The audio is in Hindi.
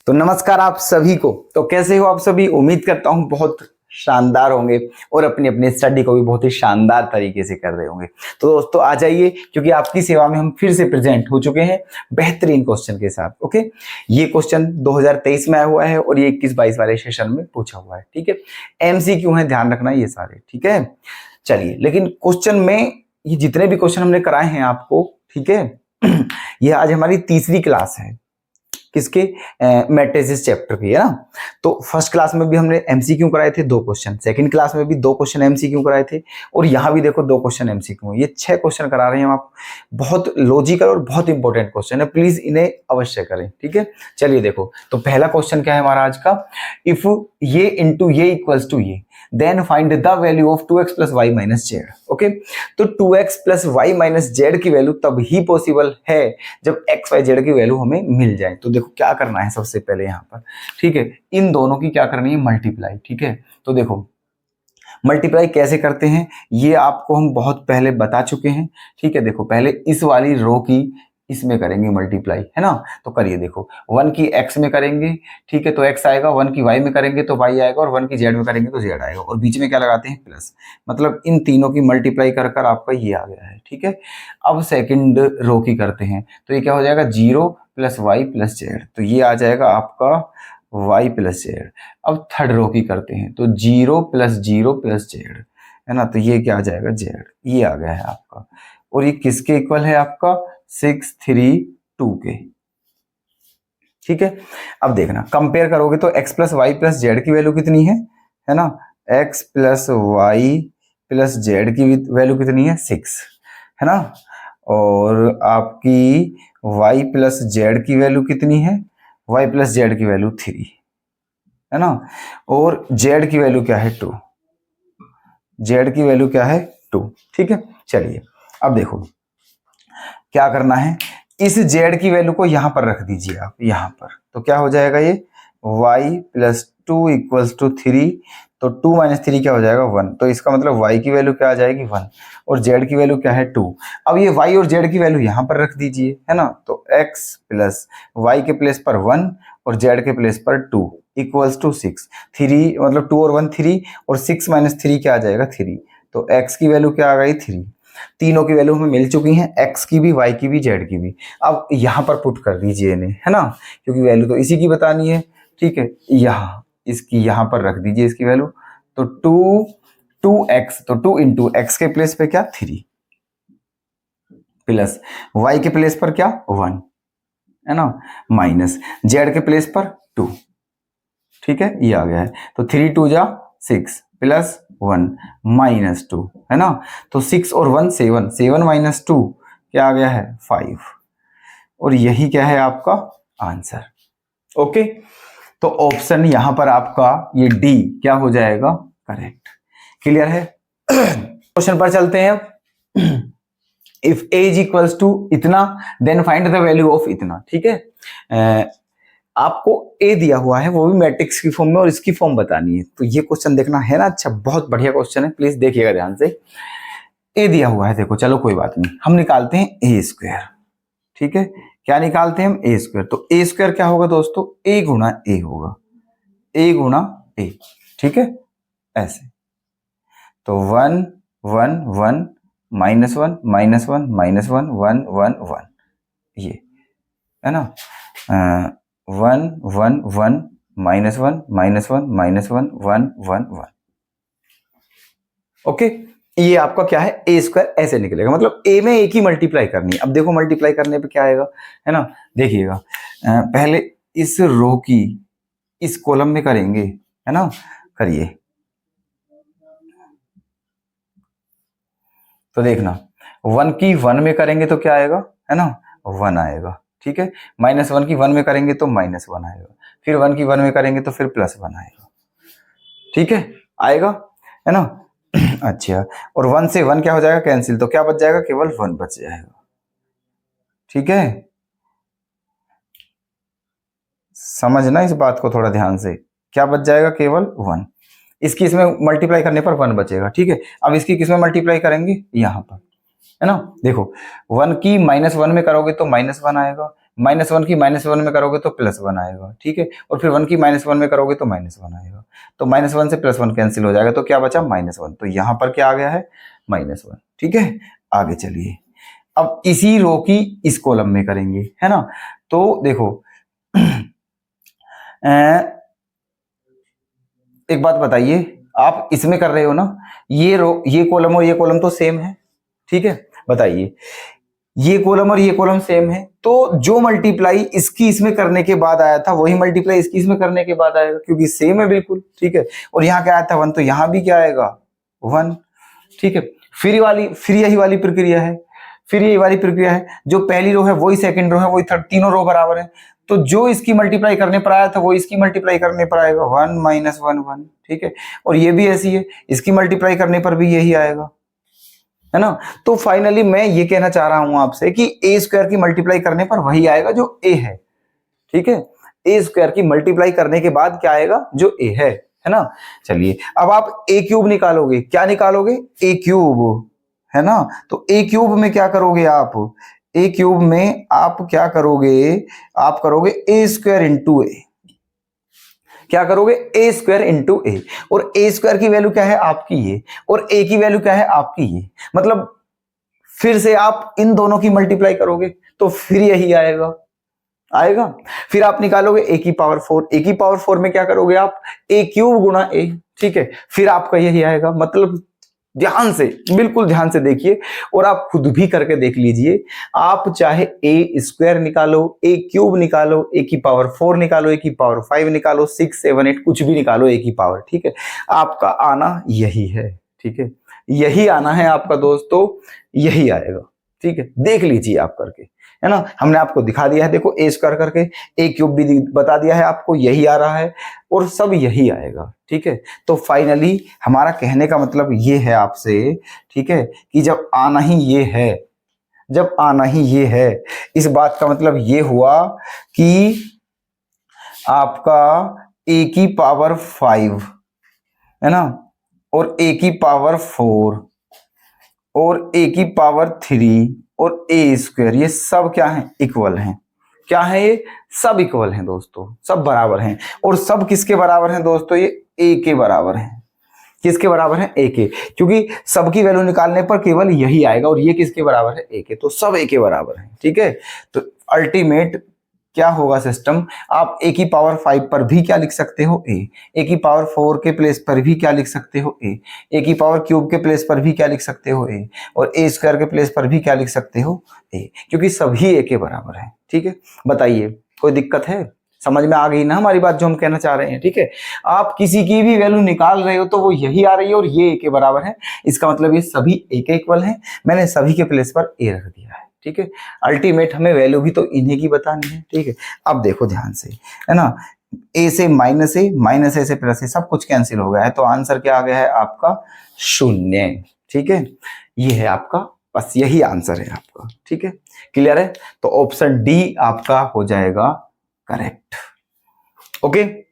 तो नमस्कार आप सभी को। तो कैसे हो आप सभी? उम्मीद करता हूँ बहुत शानदार होंगे और अपनी अपनी स्टडी को भी बहुत ही शानदार तरीके से कर रहे होंगे। तो दोस्तों आ जाइए, क्योंकि आपकी सेवा में हम फिर से प्रेजेंट हो चुके हैं बेहतरीन क्वेश्चन के साथ। ओके, ये क्वेश्चन 2023 में आया हुआ है और ये 21-22 वाले सेशन में पूछा हुआ है। ठीक है, एमसीक्यू है, ध्यान रखना ये सारे। ठीक है, चलिए, लेकिन क्वेश्चन में ये जितने भी क्वेश्चन हमने कराए हैं आपको, ठीक है, ये आज हमारी तीसरी क्लास है किसके मैट्रिसेस चैप्टर की, है ना। तो फर्स्ट क्लास में भी हमने एमसीक्यू कराए थे 2 क्वेश्चन, सेकंड क्लास में भी 2 क्वेश्चन एमसीक्यू कराए थे और यहाँ भी देखो 2 क्वेश्चन एमसीक्यू। ये 6 क्वेश्चन करा रहे हैं हम आप। बहुत लॉजिकल और बहुत इंपॉर्टेंट क्वेश्चन है, प्लीज इन्हें अवश्य करें। ठीक है, चलिए देखो, तो पहला क्वेश्चन क्या है हमारा आज का, इफ ये इंटू ये इक्वल्स टू ये, then find the value of 2x plus y minus z. Okay, तो 2x plus y minus z की वैल्यू तब ही पॉसिबल है जब x y z की वैल्यू हमें मिल जाए। तो देखो क्या करना है सबसे पहले यहाँ पर, ठीक है, इन दोनों की क्या करनी है, मल्टीप्लाई। ठीक है, तो देखो मल्टीप्लाई कैसे करते हैं ये आपको हम बहुत पहले बता चुके हैं। ठीक है, देखो पहले इस वाली रो की इसमें करेंगे मल्टीप्लाई, है ना। तो करिए, देखो 1 की x में करेंगे, ठीक है, तो x आएगा, 1 की y में करेंगे तो y आएगा और 1 की z में करेंगे तो z आएगा, और बीच में क्या लगाते हैं, प्लस। मतलब इन तीनों की मल्टीप्लाई कर कर आपका ये आ गया है। ठीक है, अब सेकंड रो की करते हैं, तो ये क्या हो जाएगा, 0 प्लस वाई प्लस जेड, तो ये आ जाएगा आपका y प्लस जेड। अब थर्ड रो की करते हैं, तो 0 प्लस 0 प्लस जेड, है ना, तो ये क्या आ जाएगा, जेड। ये आ गया है आपका, और ये किसके इक्वल है आपका, 6 3 2 के। ठीक है, अब देखना कंपेयर करोगे तो x plus y plus z की वैल्यू कितनी है ना, x plus y plus z की वैल्यू कितनी है, 6, है ना, और आपकी y प्लस जेड की वैल्यू कितनी है, y प्लस जेड की वैल्यू 3, है ना, और z की वैल्यू क्या है, 2। z की वैल्यू क्या है, 2। ठीक है, चलिए अब देखो क्या करना है, इस z की वैल्यू को यहां पर रख दीजिए आप यहां पर, तो क्या हो जाएगा, ये y प्लस 2 इक्वल्स टू 3, तो 2 माइनस 3 क्या हो जाएगा, 1। तो इसका मतलब y की वैल्यू क्या आ जाएगी, 1, और z की वैल्यू क्या है, 2। अब ये y और z की वैल्यू यहां पर रख दीजिए, है ना, तो x प्लस y के प्लेस पर 1 और z के प्लेस पर 2 इक्वल्स टू 6। 3 मतलब 2 और 1 3, और 6 माइनस 3 क्या आ जाएगा, 3। तो x की वैल्यू क्या आ गई, 3। तीनों की वैल्यू हमें मिल चुकी हैं, x की भी, y की भी, z की भी। अब यहां पर पुट कर दीजिए इन्हें, है ना, क्योंकि वैल्यू तो इसी की बतानी है। ठीक है, यहाँ इसकी यहां पर रख दीजिए इसकी वैल्यू, तो 2x, तो 2 इंटू एक्स के प्लेस पे क्या, 3, प्लस y के प्लेस पर क्या, 1, है ना, माइनस z के प्लेस पर 2। ठीक है, ये आ गया है, तो 3 2 जा 6 प्लस 1 माइनस 2, है ना, तो 6 और 1 7, 7 माइनस 2 क्या आ गया है, 5, और यही क्या है आपका आंसर। ओके, तो ऑप्शन यहां पर आपका ये डी क्या हो जाएगा, करेक्ट। क्लियर है। क्वेश्चन पर चलते हैं। If a is equals to इतना, then find the value of इतना। ठीक है, आपको ए दिया हुआ है, वो भी मैट्रिक्स की फॉर्म में, और इसकी फॉर्म बतानी है। तो ये क्वेश्चन देखना है ना, अच्छा बहुत बढ़िया क्वेश्चन है, प्लीज देखिएगा ध्यान से। ए दिया हुआ है, देखो चलो कोई बात नहीं, हम निकालते हैं ए स्क्वायर। ठीक है, क्या निकालते हैं हम, ए स्क्वायर। तो ए स्क्वायर क्या होगा दोस्तों, ए गुणा ए होगा, ए गुणा ए। ठीक है, ऐसे, तो 1 1 1 माइनस 1 माइनस 1 माइनस 1 1 1 1, ये है ना, 1 1 1 माइनस 1 माइनस 1 माइनस 1 1 1 1। ओके, ये आपका क्या है, ए स्क्वायर ऐसे निकलेगा, मतलब ए में एक ही मल्टीप्लाई करनी है। अब देखो मल्टीप्लाई करने पे क्या आएगा, है ना, देखिएगा, पहले इस रो की इस कॉलम में करेंगे, है ना, करिए, तो देखना 1 की 1 में करेंगे तो क्या आएगा, है ना, 1 आएगा। ठीक है, माइनस 1 की 1 में करेंगे तो माइनस 1 आएगा, फिर 1 की 1 में करेंगे तो फिर प्लस 1 आएगा। ठीक है, आएगा, है ना। अच्छा, और 1 से 1 क्या हो जाएगा, कैंसिल, तो क्या बच जाएगा, केवल 1 बच जाएगा। ठीक है, समझना इस बात को थोड़ा ध्यान से, क्या बच जाएगा, केवल 1। इसकी इसमें मल्टीप्लाई करने पर 1 बचेगा। ठीक है, अब इसकी किसमें मल्टीप्लाई करेंगे, यहां पर, है ना, देखो 1 की माइनस 1 में करोगे तो माइनस 1 आएगा, -1 की -1 में करोगे तो +1 आएगा, ठीक है, और फिर 1 की -1 में करोगे तो -1 आएगा, तो -1 से +1 कैंसिल हो जाएगा, तो क्या बचा -1, तो यहां पर क्या आ गया है -1, ठीक है। आगे चलिए, अब इसी रो की इस कॉलम में करेंगे, है ना, तो देखो एक बात बताइए, आप इसमें कर रहे हो ना, ये रो, ये कॉलम और ये कॉलम तो सेम है, ठीक है, बताइए ये कॉलम और ये कॉलम सेम है, तो जो मल्टीप्लाई इसकी इसमें करने के बाद आया था वही मल्टीप्लाई इसकी इसमें करने के बाद आएगा, क्योंकि सेम है बिल्कुल, ठीक है, और यहाँ क्या आया था 1, तो यहाँ भी क्या आएगा 1, ठीक है। फिर यही वाली प्रक्रिया है, फिर यही वाली प्रक्रिया है, जो पहली रो है वही सेकंड रो है, वही थर्ड, तीनों रो बराबर है, तो जो इसकी मल्टीप्लाई करने पर आया था वो इसकी मल्टीप्लाई करने पर आएगा 1 - 1 1, ठीक है, और ये भी ऐसी है, इसकी मल्टीप्लाई करने पर भी यही आएगा, है ना। तो फाइनली मैं ये कहना चाह रहा हूं आपसे कि ए स्क्वायर की मल्टीप्लाई करने पर वही आएगा जो ए है, ठीक है, ए स्क्वायर की मल्टीप्लाई करने के बाद क्या आएगा जो ए है ना। चलिए अब आप ए क्यूब निकालोगे, क्या निकालोगे ए क्यूब, है ना, तो ए क्यूब में क्या करोगे आप, ए क्यूब में आप क्या करोगे, आप करोगे ए स्क्वायर इंटू ए, क्या करोगे ए स्क्वायर इंटू ए, और ए स्क्वायर की वैल्यू क्या है आपकी ये, और ए की वैल्यू क्या है आपकी ये, मतलब फिर से आप इन दोनों की मल्टीप्लाई करोगे तो फिर यही आएगा। फिर आप निकालोगे ए की पावर 4, ए की पावर 4 में क्या करोगे आप ए क्यूब गुणा ए, ठीक है, फिर आपका यही आएगा। मतलब ध्यान से, बिल्कुल ध्यान से देखिए, और आप खुद भी करके देख लीजिए, आप चाहे ए स्क्वायर निकालो, ए क्यूब निकालो, ए की पावर 4 निकालो, ए की पावर 5 निकालो, 6 7 8 कुछ भी निकालो ए की पावर, ठीक है, आपका आना यही है, ठीक है, यही आना है आपका दोस्तों, यही आएगा, ठीक है, देख लीजिए आप करके, है ना, हमने आपको दिखा दिया है, देखो ए स्क्वायर करके, ए क्यूब भी बता दिया है आपको, यही आ रहा है और सब यही आएगा, ठीक है। तो फाइनली हमारा कहने का मतलब ये है आपसे, ठीक है, कि जब आना ही ये है, जब आना ही ये है, इस बात का मतलब ये हुआ कि आपका ए की पावर 5, है ना, और ए की पावर 4 और ए की पावर 3 और ए स्क्वायर, ये सब क्या है इक्वल हैं, क्या है ये सब इक्वल हैं दोस्तों, सब बराबर हैं, और सब किसके बराबर हैं दोस्तों, ये ए के बराबर हैं, किसके बराबर है ए के, क्योंकि सबकी वैल्यू निकालने पर केवल यही आएगा, और ये किसके बराबर है ए के, तो सब ए के बराबर है, ठीक है। तो अल्टीमेट क्या होगा सिस्टम, आप ए की पावर 5 पर भी क्या लिख सकते हो ए की पावर 4 के प्लेस पर भी क्या लिख सकते हो ए की पावर क्यूब के प्लेस पर भी क्या लिख सकते हो ए, और ए स्क्वायर के प्लेस पर भी क्या लिख सकते हो ए, क्योंकि सभी ए के बराबर है, ठीक है। बताइए कोई दिक्कत है, समझ में आ गई ना हमारी बात जो हम कहना चाह रहे हैं, ठीक है। आप किसी की भी वैल्यू निकाल रहे हो तो वो यही आ रही है और ये ए के बराबर है, इसका मतलब ये सभी ए के इक्वल हैं, मैंने सभी के प्लेस पर ए रख दिया है, ठीक है। अल्टीमेट हमें वैल्यू भी तो इन्हीं की बतानी है, ठीक है। अब देखो ध्यान से, है ना, ए से माइनस ए से प्लस ए, सब कुछ कैंसिल हो गया है, तो आंसर क्या आ गया है आपका 0, ठीक है। ये है आपका, बस यही आंसर है आपका, ठीक है, क्लियर है। तो ऑप्शन डी आपका हो जाएगा करेक्ट, ओके।